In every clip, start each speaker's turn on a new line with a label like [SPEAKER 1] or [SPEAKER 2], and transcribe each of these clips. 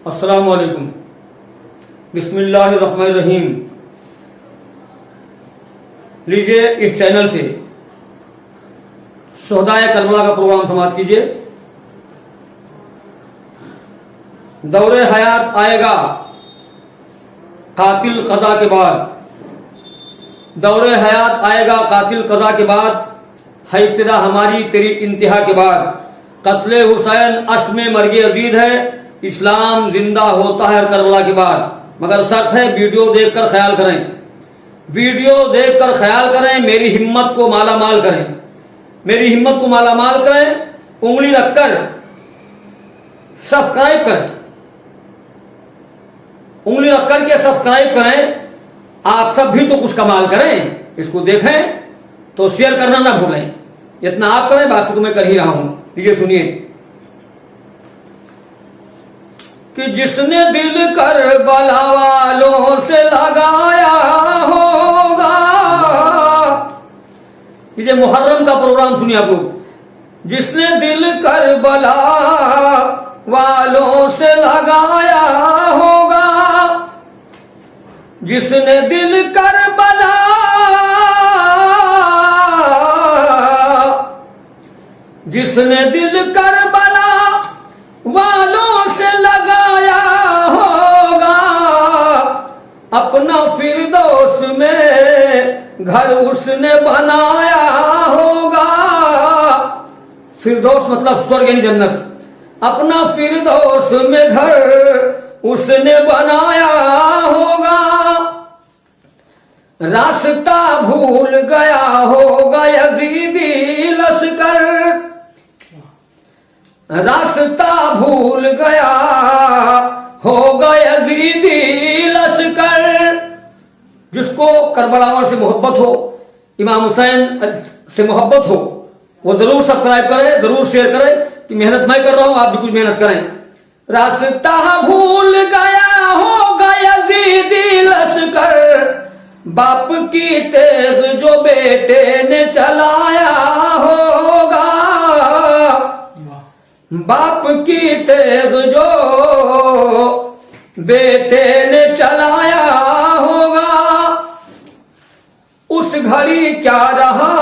[SPEAKER 1] अस्सलाम वालेकुम। बिस्मिल्लाहिर्रहमानिर्रहीम। लीजिए इस चैनल से शुहदाए करबला का प्रोग्राम समाप्त कीजिए। दौरे हयात आएगा कातिल कज़ा के बाद, दौरे हयात आएगा कातिल कज़ा के बाद, है इब्तिदा हमारी तेरी इंतहा के बाद। कत्ले हुसैन अस्मे मर्गे अजीज है, इस्लाम जिंदा होता है करबला के बाद। मगर शर्त है वीडियो देखकर ख्याल करें, वीडियो देखकर ख्याल करें, मेरी हिम्मत को माला माल करें, मेरी हिम्मत को माला माल करें। उंगली रखकर सब्सक्राइब करें, उंगली रख करके सब्सक्राइब करें। आप सब भी तो कुछ कमाल करें, इसको देखें तो शेयर करना ना भूलें। इतना आप करें, बाकी तो मैं कर ही रहा हूं। ये सुनिए कि जिसने दिल करबला वालों से लगाया होगा, ये मुहर्रम का प्रोग्राम सुनिए आप लोग। जिसने दिल करबला वालों से लगाया होगा, जिसने दिल करबला जिसने दिल करबला वालों से लगाया होगा, अपना फिरदौस में घर उसने बनाया होगा। फिरदौस मतलब स्वर्ग यानी जन्नत। अपना फिरदौस में घर उसने बनाया होगा। रास्ता भूल गया होगा यजीदी लश्कर, रास्ता भूल गया होगा यजीदी लश्कर। जिसको करबलावर से मोहब्बत हो, इमाम हुसैन से मोहब्बत हो, वो जरूर सब्सक्राइब करें, जरूर शेयर करें। कि मेहनत मैं कर रहा हूं, आप भी कुछ मेहनत करें। रास्ता भूल गया होगा यजीदी लश्कर, बाप की तेज जो बेटे ने चलाया होगा, बाप की तेज जो बेटे ने चलाया होगा। उस घड़ी क्या रहा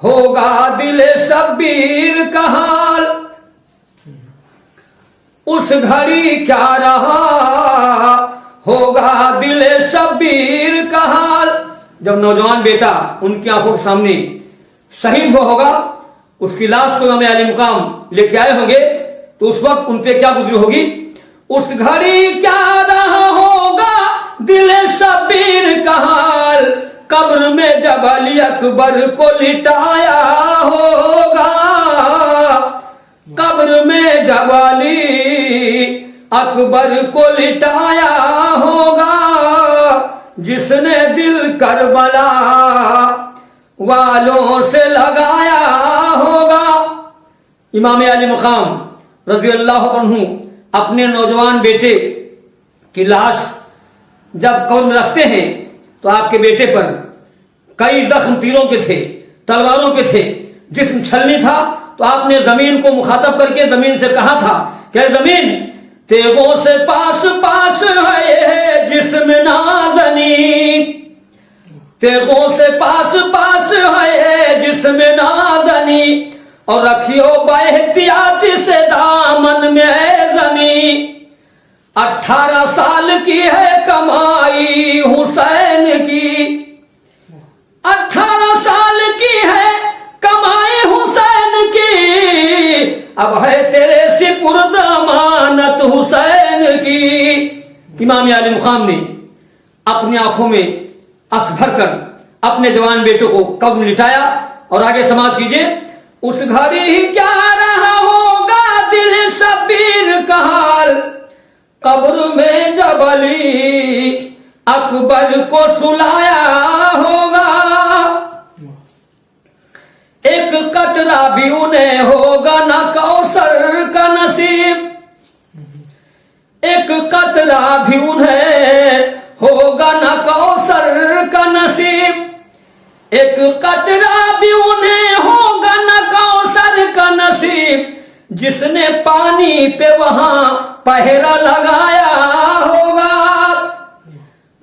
[SPEAKER 1] होगा दिले शब्बीर का हाल, उस घड़ी क्या रहा होगा दिले शब्बीर का हाल। जब नौजवान बेटा उनकी आंखों के सामने शहीद होगा, उसकी लाश को इमाम आली मुकाम लेके आए होंगे, तो उस वक्त उन पे क्या गुजरी होगी। उस घड़ी क्या रहा होगा दिले शब्बीर का हाल, कब्र में जब अली अकबर को लिटाया होगा, कब्र में जब अली अकबर को लिटाया होगा। जिसने दिल करबला वालों से लगाया होगा। इमाम आली मुकाम रज़ी अल्लाह अन्हु अपने नौजवान बेटे की लाश जब कब्र में रखते हैं, तो आपके बेटे पर कई जख्म तीरों के थे, तलवारों के थे, जिस्म छलनी था। तो आपने जमीन को मुखातब करके जमीन से कहा था कि जमीन तेगों से पास पास है जिस्म नाज़नी, तेगों से पास पास है जिस्म नाज़नी, और रखियो बेहतियात से दामन में है जमी। 18 साल की है कमाई हुसैन की, 18 साल की है कमाई हुसैन की, अब है तेरे सिपुर्द अमानत हुसैन की। इमाम आली मुकाम ने अपनी आंखों में अश्क भरकर अपने जवान बेटों को कब्र में लिटाया। और आगे समाप्त कीजिए। उस घड़ी ही क्या रहा होगा दिल शब्बीर का हाल, कब्र में जब अली अकबर को सुलाया होगा। एक कतरा भी उन्हें होगा न कौसर का नसीब, एक कतरा भी उन्हें होगा न कौसर का नसीब, एक कतरा भी उन्हें होगा न कौसर का नसीब। जिसने पानी पे वहां पहरा लगाया होगा।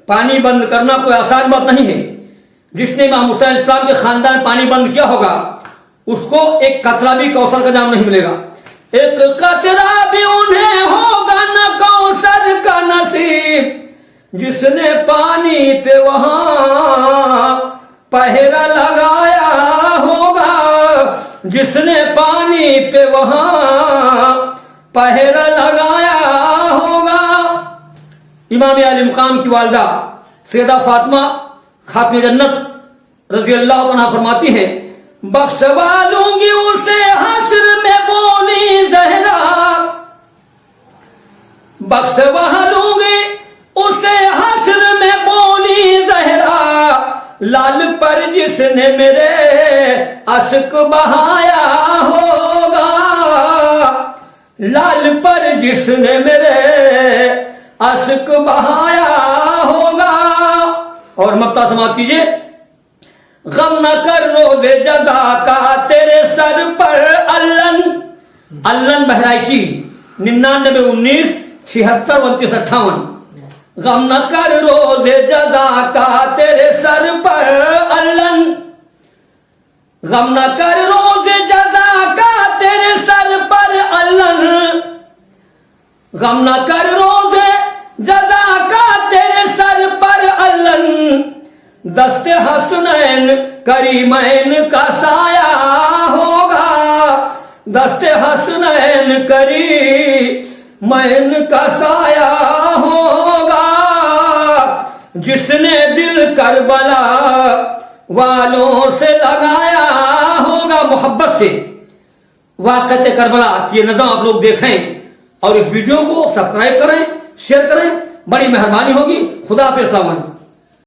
[SPEAKER 1] पानी बंद करना कोई आसान बात नहीं है। जिसने इमाम हुसैन इस्लाम के खानदान में पानी बंद किया होगा उसको एक कतरा भी कौसर का जाम नहीं मिलेगा। एक कतरा भी उन्हें होगा न कौसर का नसीब, जिसने पानी पे वहां पहरा लगाया होगा, जिसने पानी पे वहां पहरा लगाया होगा। इमाम आली मुकाम की वालदा सैयदा फातिमा खातून जन्नत रज़ी अल्लाह अन्हा फरमाती हैं, बख्शवा लूंगी उसे हश्र में बोली ज़हरा, बख्शवा लूंगी उसे हश्र में बोली ज़हरा, लाल पर जिसने मेरे अश्क बहाया होगा, लाल पर जिसने मेरे अश्क बहाया होगा। और मक्ता समाप्त कीजिए, गम न कर रोज़े जज़ा का तेरे सर पर अल्लन, अल्लन बहराइची 99 19 76 29 58। गम न कर रोज़े जज़ा का तेरे सर पर अल्लन, गम न कर रोज़े जज़ा का तेरे सर पर अल्लन, गम न कर रोज़े जज़ा का तेरे सर पर अल्लन, दस्ते हसनैन करीमैन का साया होगा, दस्ते हसनैन करीमैन का साया होगा, जिसने दिल करबला वालों से लगाया होगा। मोहब्बत से वाक़अत करबला की नज़म आप लोग देखें और इस वीडियो को सब्सक्राइब करें, शेयर करें, बड़ी मेहरबानी होगी। खुदा हाफ़िज़।